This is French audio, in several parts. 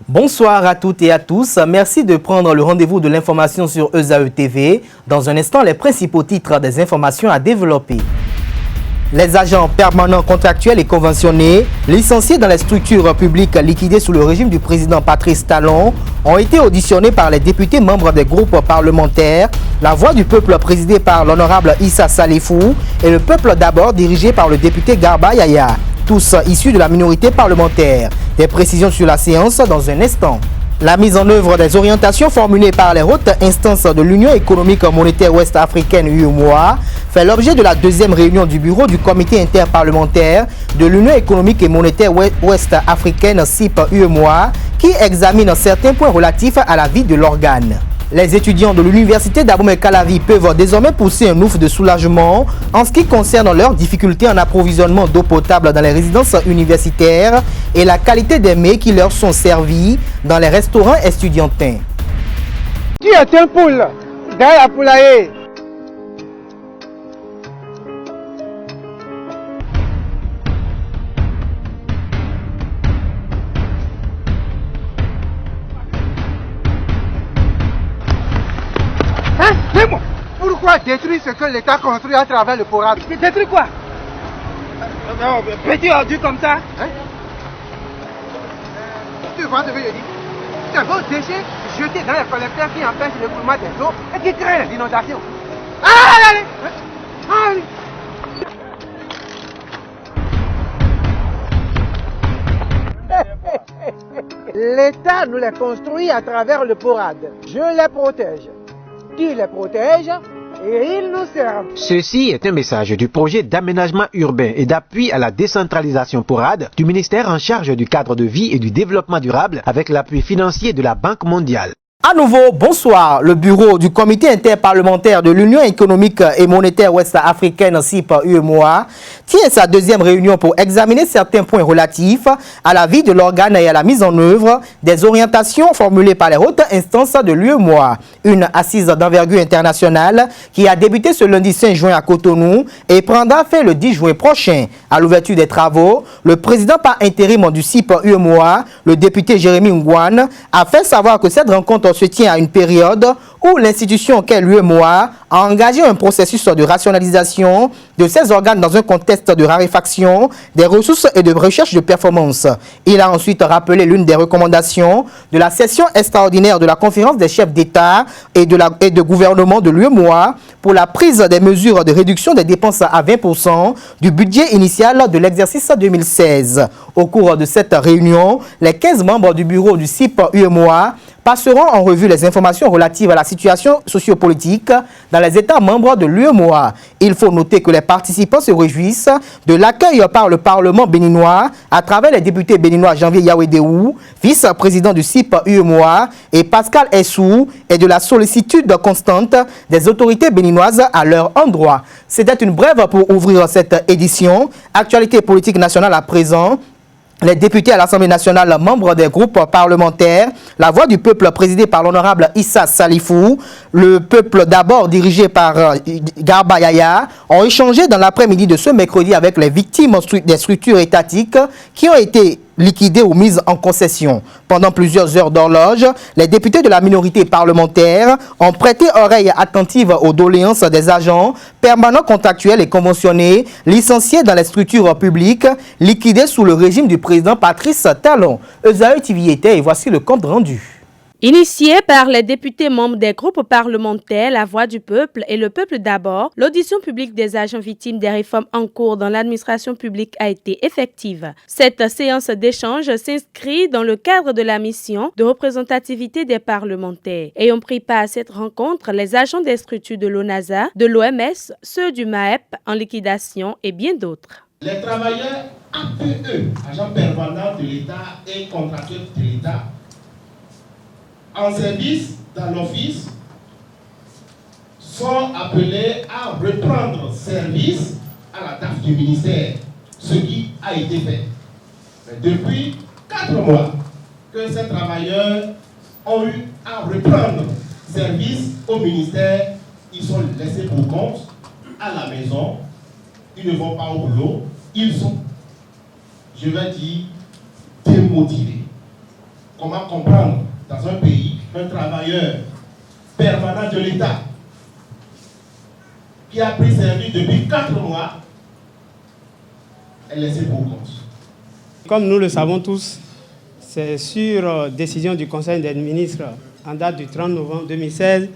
Bonsoir à toutes et à tous. Merci de prendre le rendez-vous de l'information sur ESAE TV. Dans un instant, les principaux titres des informations à développer. Les agents permanents contractuels et conventionnés, licenciés dans les structures publiques liquidées sous le régime du président Patrice Talon, ont été auditionnés par les députés membres des groupes parlementaires, la Voix du peuple présidée par l'honorable Issa Salifou et le peuple d'abord dirigé par le député Garba Yaya, tous issus de la minorité parlementaire. Des précisions sur la séance dans un instant. La mise en œuvre des orientations formulées par les hautes instances de l'Union économique monétaire ouest-africaine UEMOA fait l'objet de la deuxième réunion du bureau du comité interparlementaire de l'Union économique et monétaire ouest-africaine CIP-UEMOA qui examine certains points relatifs à la vie de l'organe. Les étudiants de l'université d'Abomey-Calavi peuvent désormais pousser un ouf de soulagement en ce qui concerne leurs difficultés en approvisionnement d'eau potable dans les résidences universitaires et la qualité des mets qui leur sont servis dans les restaurants estudiantins. Qui est un poule dans la poulailler? Dis-moi, pourquoi détruire ce que l'État construit à travers le forage? Détruire quoi? Petit ordu comme ça, hein? Tu vois ce que je dis? C'est vos déchets jetés dans les collecteurs qui empêchent l'écoulement des eaux et qui créent les inondations. Allez, allez. L'État nous les construit à travers le porade. Je les protège. Qui les protège et ils nous servent. Ceci est un message du projet d'aménagement urbain et d'appui à la décentralisation PORAD du ministère en charge du cadre de vie et du développement durable avec l'appui financier de la Banque mondiale. À nouveau, bonsoir. Le bureau du comité interparlementaire de l'Union économique et monétaire ouest-africaine CIP-UEMOA tient sa deuxième réunion pour examiner certains points relatifs à la vie de l'organe et à la mise en œuvre des orientations formulées par les hautes instances de l'UEMOA. Une assise d'envergure internationale qui a débuté ce lundi 5 juin à Cotonou et prendra fin le 10 juin prochain. À l'ouverture des travaux, le président par intérim du CIP-UEMOA, le député Jérémy Ngouane, a fait savoir que cette rencontre se tient à une période où l'institution qu'est l'UEMOA a engagé un processus de rationalisation de ses organes dans un contexte de raréfaction des ressources et de recherche de performance. Il a ensuite rappelé l'une des recommandations de la session extraordinaire de la conférence des chefs d'État et de gouvernement de l'UEMOA pour la prise des mesures de réduction des dépenses à 20% du budget initial de l'exercice 2016. Au cours de cette réunion, les 15 membres du bureau du CIP-UEMOA passeront en revue les informations relatives à la situation sociopolitique dans les États membres de l'UEMOA. Il faut noter que les participants se réjouissent de l'accueil par le Parlement béninois à travers les députés béninois Janvier Yawedéou, vice-président du CIP-UEMOA, et Pascal Essou, et de la sollicitude constante des autorités béninoises à leur endroit. C'était une brève pour ouvrir cette édition. Actualité politique nationale à présent. Les députés à l'Assemblée nationale, membres des groupes parlementaires, la Voix du peuple présidée par l'honorable Issa Salifou, le peuple d'abord dirigé par Garba Yaya, ont échangé dans l'après-midi de ce mercredi avec les victimes des structures étatiques qui ont été liquidées ou mises en concession. Pendant plusieurs heures d'horloge, les députés de la minorité parlementaire ont prêté oreille attentive aux doléances des agents permanents contractuels et conventionnés licenciés dans les structures publiques liquidées sous le régime du président Patrice Talon. ESAE TV était et voici le compte rendu. Initiée par les députés membres des groupes parlementaires, la Voix du peuple et le peuple d'abord, l'audition publique des agents victimes des réformes en cours dans l'administration publique a été effective. Cette séance d'échange s'inscrit dans le cadre de la mission de représentativité des parlementaires. Ayant pris part à cette rencontre, les agents des structures de l'ONASA, de l'OMS, ceux du MAEP en liquidation et bien d'autres. Les travailleurs APE, agents permanents de l'État et contractuels de l'État, en service dans l'office, sont appelés à reprendre service à la tâche du ministère, ce qui a été fait. Mais depuis 4 mois que ces travailleurs ont eu à reprendre service au ministère, ils sont laissés pour compte à la maison, ils ne vont pas au boulot, ils sont, je vais dire, démotivés. comment comprendre dans un pays un travailleur permanent de l'État qui a pris service depuis 4 mois est laissé pour compte. Comme nous le savons tous, c'est sur décision du Conseil des ministres en date du 30 novembre 2016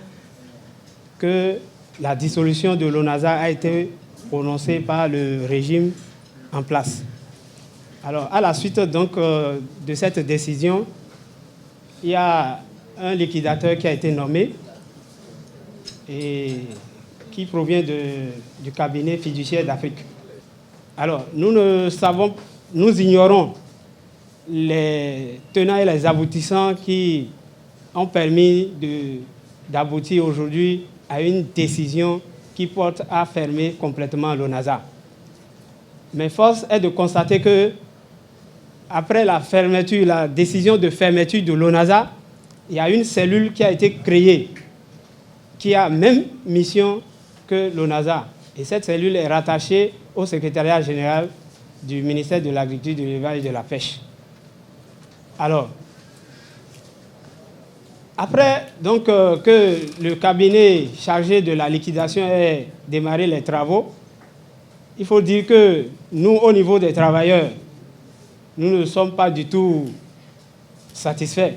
que la dissolution de l'ONASA a été prononcée par le régime en place. Alors, à la suite donc de cette décision, il y a un liquidateur qui a été nommé et qui provient du cabinet fiduciaire d'Afrique. Alors, nous ignorons les tenants et les aboutissants qui ont permis d'aboutir aujourd'hui à une décision qui porte à fermer complètement l'ONASA. Mais force est de constater que après la décision de fermeture de l'ONASA, il y a une cellule qui a été créée, qui a même mission que l'ONASA. Et cette cellule est rattachée au secrétariat général du ministère de l'Agriculture, de l'Élevage et de la Pêche. Alors, après donc, que le cabinet chargé de la liquidation ait démarré les travaux, il faut dire que nous, au niveau des travailleurs, nous ne sommes pas du tout satisfaits.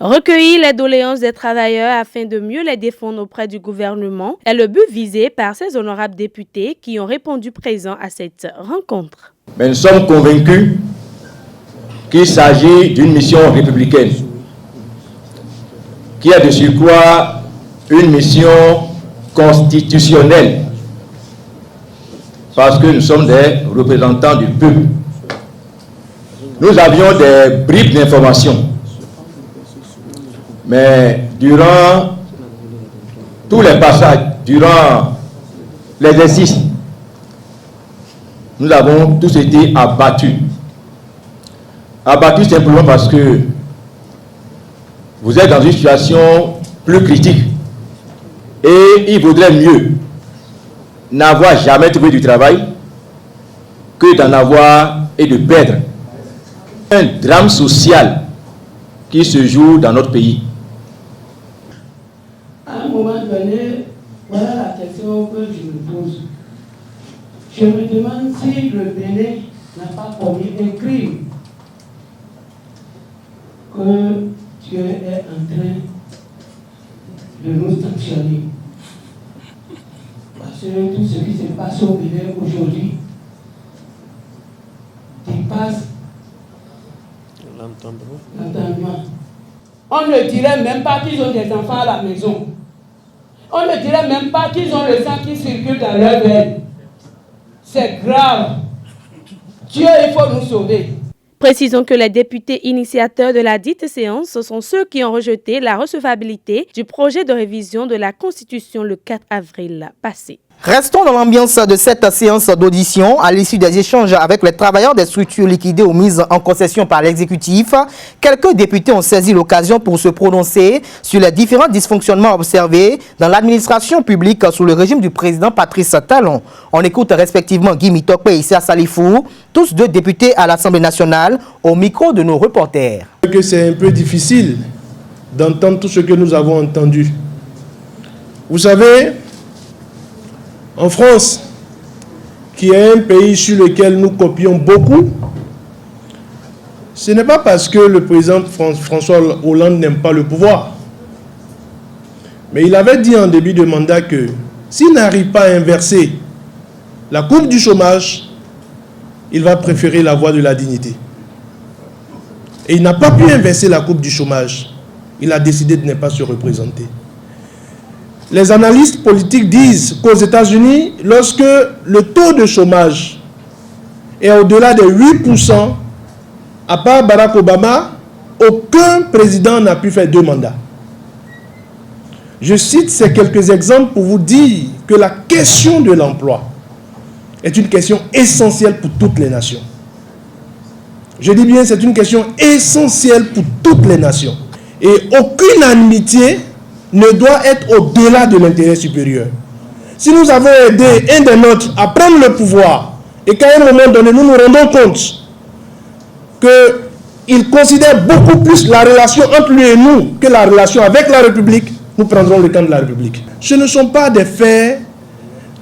Recueillir les doléances des travailleurs afin de mieux les défendre auprès du gouvernement est le but visé par ces honorables députés qui ont répondu présents à cette rencontre. Mais nous sommes convaincus qu'il s'agit d'une mission républicaine, qui a de surcroît une mission constitutionnelle, parce que nous sommes des représentants du peuple. Nous avions des bribes d'informations, mais durant tous les passages, durant l'exercice, nous avons tous été abattus. Abattus simplement parce que vous êtes dans une situation plus critique et il vaudrait mieux n'avoir jamais trouvé du travail que d'en avoir et de perdre. Un drame social qui se joue dans notre pays. À un moment donné, voilà la question que je me pose. Je me demande si le Bénin n'a pas commis un crime que Dieu est en train de nous sanctionner. Parce que tout ce qui se passe au Bénin aujourd'hui dépasse l'entendement. On ne dirait même pas qu'ils ont des enfants à la maison. On ne dirait même pas qu'ils ont le sang qui circule dans leur veine. C'est grave. Dieu, il faut nous sauver. Précisons que les députés initiateurs de la dite séance sont ceux qui ont rejeté la recevabilité du projet de révision de la Constitution le 4 avril passé. Restons dans l'ambiance de cette séance d'audition. À l'issue des échanges avec les travailleurs des structures liquidées ou mises en concession par l'exécutif, quelques députés ont saisi l'occasion pour se prononcer sur les différents dysfonctionnements observés dans l'administration publique sous le régime du président Patrice Talon. On écoute respectivement Guy Mitokpe et Issa Salifou, tous deux députés à l'Assemblée nationale, au micro de nos reporters. C'est un peu difficile d'entendre tout ce que nous avons entendu. Vous savez, en France, qui est un pays sur lequel nous copions beaucoup, ce n'est pas parce que le président François Hollande n'aime pas le pouvoir. Mais il avait dit en début de mandat que s'il n'arrive pas à inverser la courbe du chômage, il va préférer la voie de la dignité. Et il n'a pas pu inverser la courbe du chômage. Il a décidé de ne pas se représenter. Les analystes politiques disent qu'aux États-Unis, lorsque le taux de chômage est au-delà de 8%, à part Barack Obama, aucun président n'a pu faire 2 mandats. Je cite ces quelques exemples pour vous dire que la question de l'emploi est une question essentielle pour toutes les nations. Je dis bien, c'est une question essentielle pour toutes les nations. Et aucune amitié ne doit être au-delà de l'intérêt supérieur. Si nous avons aidé un des nôtres à prendre le pouvoir et qu'à un moment donné, nous nous rendons compte que il considère beaucoup plus la relation entre lui et nous que la relation avec la République, nous prendrons le camp de la République. Ce ne sont pas des faits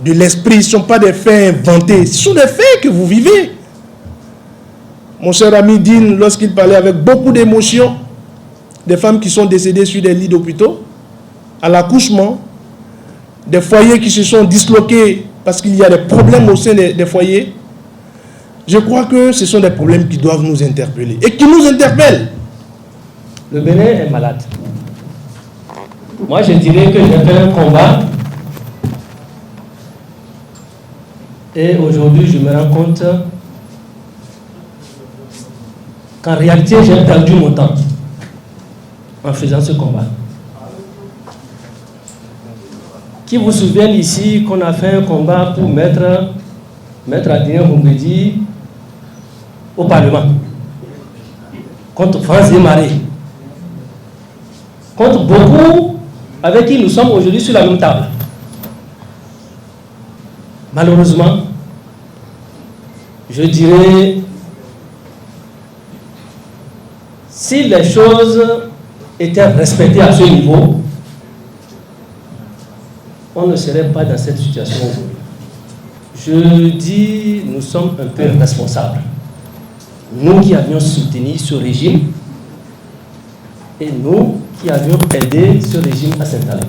de l'esprit, ce ne sont pas des faits inventés, ce sont des faits que vous vivez. Mon cher ami Dean, lorsqu'il parlait avec beaucoup d'émotion des femmes qui sont décédées sur des lits d'hôpitaux, à l'accouchement, des foyers qui se sont disloqués parce qu'il y a des problèmes au sein des foyers, je crois que ce sont des problèmes qui doivent nous interpeller et qui nous interpellent. Le Bénin est malade. Moi, je dirais que j'ai fait un combat et aujourd'hui, je me rends compte qu'en réalité, j'ai perdu mon temps en faisant ce combat. Qui vous souvient ici qu'on a fait un combat pour mettre Adrien Boumedi au Parlement contre France Desmarais, contre beaucoup avec qui nous sommes aujourd'hui sur la même table. Malheureusement, je dirais, si les choses étaient respectées à ce niveau, on ne serait pas dans cette situation aujourd'hui. Je dis, nous sommes un peu responsables. Nous qui avions soutenu ce régime et nous qui avions aidé ce régime à s'installer.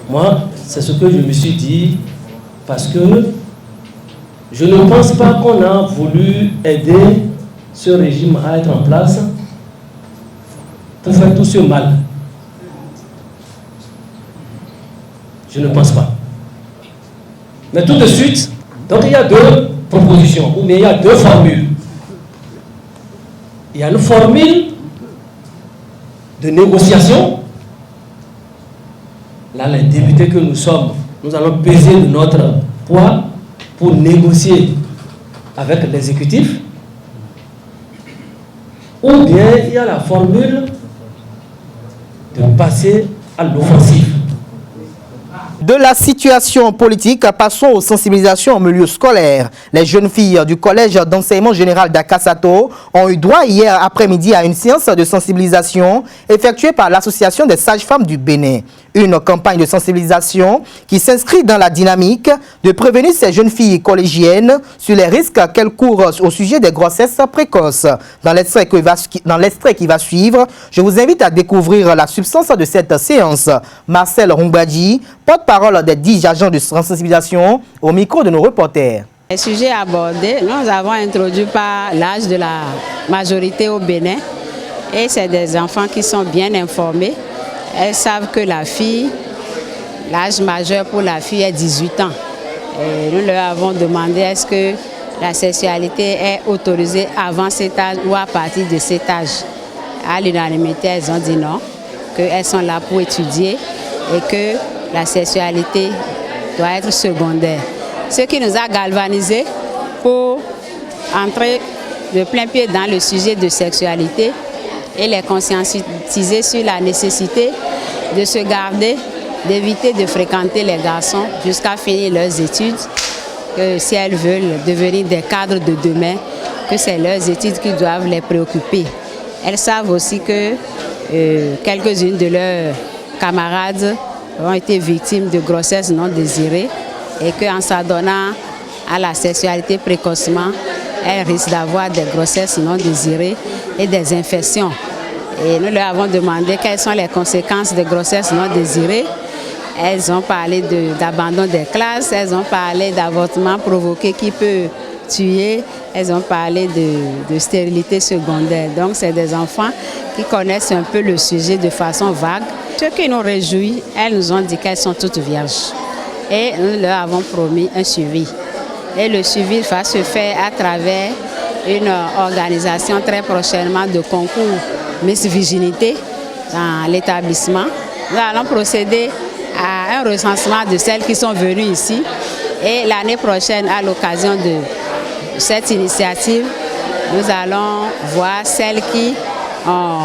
Moi, c'est ce que je me suis dit parce que je ne pense pas qu'on a voulu aider ce régime à être en place pour faire tout ce mal. Je ne pense pas. Mais tout de suite, donc il y a deux propositions, ou bien il y a deux formules. Il y a une formule de négociation. Là, les députés que nous sommes, nous allons peser de notre poids pour négocier avec l'exécutif. Ou bien il y a la formule de passer à l'offensive. De la situation politique, passons aux sensibilisations au milieu scolaire. Les jeunes filles du collège d'enseignement général d'Akasato ont eu droit hier après-midi à une séance de sensibilisation effectuée par l'Association des sages-femmes du Bénin. Une campagne de sensibilisation qui s'inscrit dans la dynamique de prévenir ces jeunes filles collégiennes sur les risques qu'elles courent au sujet des grossesses précoces. Dans l'extrait qui va suivre, je vous invite à découvrir la substance de cette séance. Marcel Rungbadji, porte-parole des 10 agents de sensibilisation, au micro de nos reporters. Les sujets abordés, nous avons introduit par l'âge de la majorité au Bénin. Et c'est des enfants qui sont bien informés. Elles savent que la fille, l'âge majeur pour la fille est 18 ans. Et nous leur avons demandé est-ce que la sexualité est autorisée avant cet âge ou à partir de cet âge. À l'unanimité, elles ont dit non, qu'elles sont là pour étudier et que la sexualité doit être secondaire. Ce qui nous a galvanisés pour entrer de plein pied dans le sujet de sexualité et les conscientiser sur la nécessité de se garder, d'éviter de fréquenter les garçons jusqu'à finir leurs études, que si elles veulent devenir des cadres de demain, que c'est leurs études qui doivent les préoccuper. Elles savent aussi que quelques-unes de leurs camarades ont été victimes de grossesses non désirées et qu'en s'adonnant à la sexualité précocement, elles risquent d'avoir des grossesses non désirées et des infections. Et nous leur avons demandé quelles sont les conséquences des grossesses non désirées. Elles ont parlé d'abandon des classes, elles ont parlé d'avortement provoqué qui peut tuer, elles ont parlé de stérilité secondaire. Donc c'est des enfants qui connaissent un peu le sujet de façon vague. Ce qui nous réjouit, elles nous ont dit qu'elles sont toutes vierges. Et nous leur avons promis un suivi. Et le suivi va se faire à travers une organisation très prochainement de concours Miss Virginité dans l'établissement. Nous allons procéder à un recensement de celles qui sont venues ici. Et l'année prochaine, à l'occasion de cette initiative, nous allons voir celles qui ont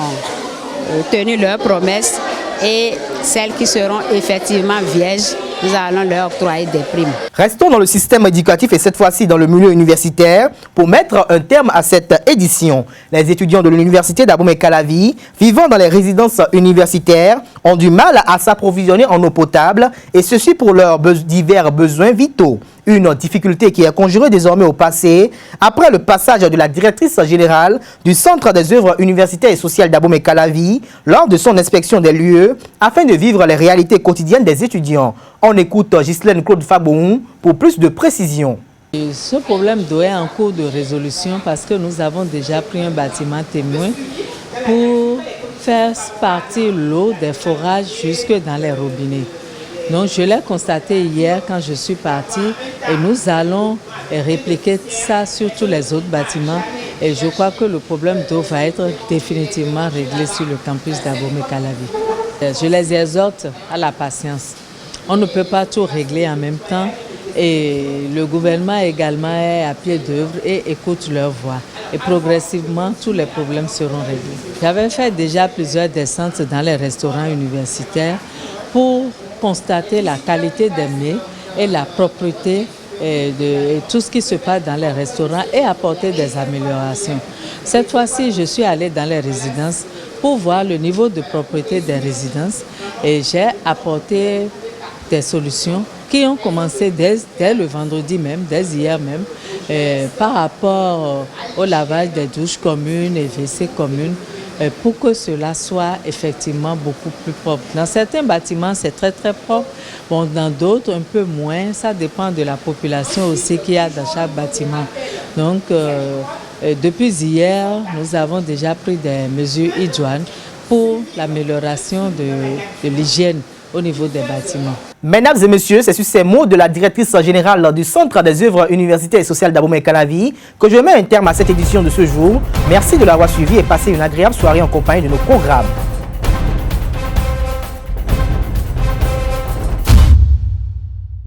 tenu leurs promesses et celles qui seront effectivement vierges nous allons leur octroyer des primes. Restons dans le système éducatif et cette fois-ci dans le milieu universitaire pour mettre un terme à cette édition. Les étudiants de l'université d'Abomey-Calavi vivant dans les résidences universitaires ont du mal à s'approvisionner en eau potable et ceci pour leurs divers besoins vitaux. Une difficulté qui est conjurée désormais au passé après le passage de la directrice générale du Centre des œuvres universitaires et sociales d'Abomey-Calavi lors de son inspection des lieux afin de vivre les réalités quotidiennes des étudiants. On écoute Ghislaine Claude Faboun pour plus de précisions. Ce problème doit être en cours de résolution parce que nous avons déjà pris un bâtiment témoin pour faire partir l'eau des forages jusque dans les robinets. Donc je l'ai constaté hier quand je suis partie et nous allons répliquer ça sur tous les autres bâtiments et je crois que le problème d'eau va être définitivement réglé sur le campus d'Abomey-Calavi. Je les exhorte à la patience. On ne peut pas tout régler en même temps et le gouvernement également est à pied d'œuvre et écoute leur voix. Et progressivement, tous les problèmes seront réglés. J'avais fait déjà plusieurs descentes dans les restaurants universitaires pour constater la qualité des mets et la propreté de tout ce qui se passe dans les restaurants et apporter des améliorations. Cette fois-ci, je suis allée dans les résidences pour voir le niveau de propreté des résidences et j'ai apporté des solutions qui ont commencé dès le vendredi même, dès hier même, par rapport au lavage des douches communes et WC communes, pour que cela soit effectivement beaucoup plus propre. Dans certains bâtiments, c'est très très propre. Bon, dans d'autres, un peu moins. Ça dépend de la population aussi qu'il y a dans chaque bâtiment. Donc, depuis hier, nous avons déjà pris des mesures idoines pour l'amélioration de l'hygiène au niveau des bâtiments. Mesdames et messieurs, c'est sur ces mots de la directrice générale du Centre des œuvres universitaires et sociales d'Abomey-Calavi que je mets un terme à cette édition de ce jour. Merci de l'avoir suivi et passez une agréable soirée en compagnie de nos programmes.